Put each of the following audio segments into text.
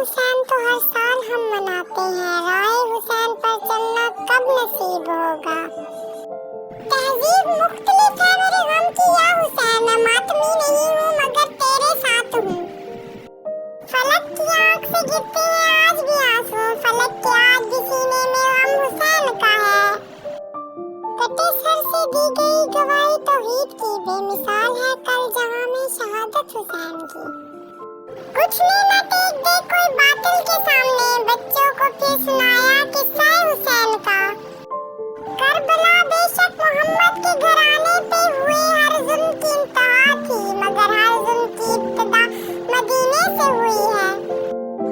हुसैन तो हर साल हम मनाते हैं, राहे हुसैन पर चलना कब नसीब होगा। तहजीब मुख्तलिफ है मेरे गम की या हुसैन, मैं मातमी नहीं हूँ मगर तेरे साथ हूँ। फलक की आँख से गिरते हैं आज भी आंसू, फलक के आज भी सीने में गम हुसैन का है। कटे सर से दी गई गवाही तौहीद की, बेमिसाल है कल जहां में शहादत हुसैन की। कुछ ने न टेक दे कोई बातिल के सामने, बच्चों को फिर सुनाया किस्सा हुसैन का। करबला बेशक मोहम्मद के घराने पे हुए हर जुल्म की इंतहा थी, मगर हर जुल्म की इब्तिदा मदीने से हुई है।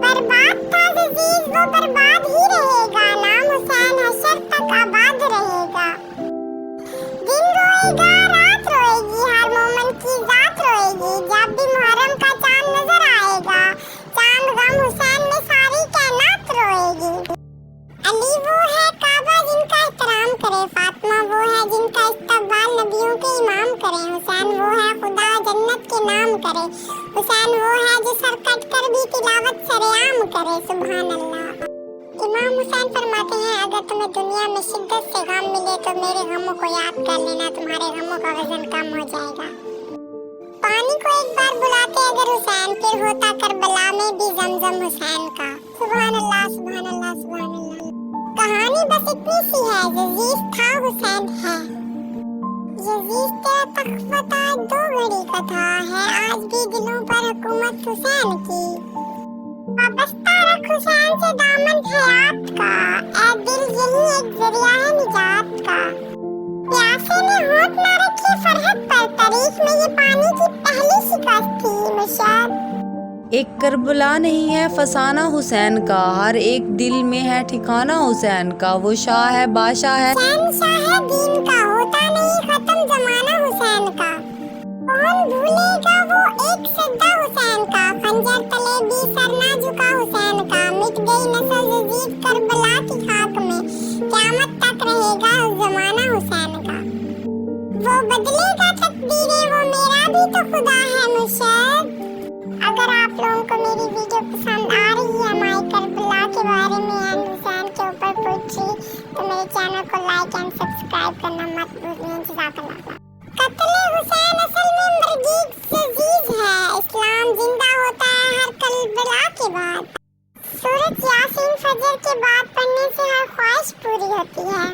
बर्बाद था अजीज वो बर्बाद ही रहेगा, नाम हुसैन हशर तक आबाद रहेगा। दिन रोएगा रात रोएगी, हर मोमन की जात रोएगी, जब भी मुहर्रम का चांद नजर आएगा, चांद गम हुसैन में सारी कायनात रोएगी। अली वो है काबा जिनका एहतराम करे, फातिमा वो है जिनका इस्तकबाल नबियों के इमाम करे, हुसैन वो है खुदा जन्नत के नाम करे, हुसैन वो है जो सर कट कर भी तिलावत सरेआम करे। सुभान अल्लाह। इमाम हुसैन फरमाते हैं, अगर तुम्हें दुनिया में शिद्दत से गम मिले तो मेरे गमों को याद कर लेना, तुम्हारे गमों का वजन कम हो जाएगा। पानी को एक बार बुलाते अगर हुसैन, फिर होता करबला में भी जमजम हुसैन का। सुभान अल्लाह सुभान अल्लाह सुभान अल्लाह। कहानी बस इतनी सी है, यजीद था हुसैन है। यजीद तेरा तख्त आज 2 घड़ी का था, है आज भी दिलों पर हुकूमत हुसैन की। वाबस्ता रख हुसैन से दामन हयात का, ऐ दिल यही एक जरिया है निजात का। प्यासे ने होठ ना रखी फरहत पर, तारीख में ये पानी की पहली शिकस्त थी मुशाद। एक करबला नहीं है फसाना हुसैन का, हर एक दिल में है ठिकाना हुसैन का। वो शाह है बादशाह है, शहंशाह है दीन का, होता नहीं खत्म जमाना हुसैन का। कौन भूलेगा वो एक सद्दा हुसैन का, खंजर तले भी सर ना झुका हुसैन का। मिट गई नस्ल यजीद करबला की खाक में, क़यामत तक रहेगा जमाना हुसैन का। वो बदलेगा तकदीरें, वो मेरा भी तो खुदा है मुर्शिद। अगर आप लोगों को मेरी वीडियो पसंद आ रही है माई करबला के बारे में एंड हुसैन के ऊपर पोएट्री, तो मेरे चैनल को लाइक एंड सब्सक्राइब करना मत भूलिए। जज़ाकल्लाह। कत्ल हुसैन असल में मरगीज यजीद है, इस्लाम जिंदा होता है हर करबला के बाद। सूरत यासीन फजर के बाद पढ़ने से हर ख्वाहिश पूरी होती है।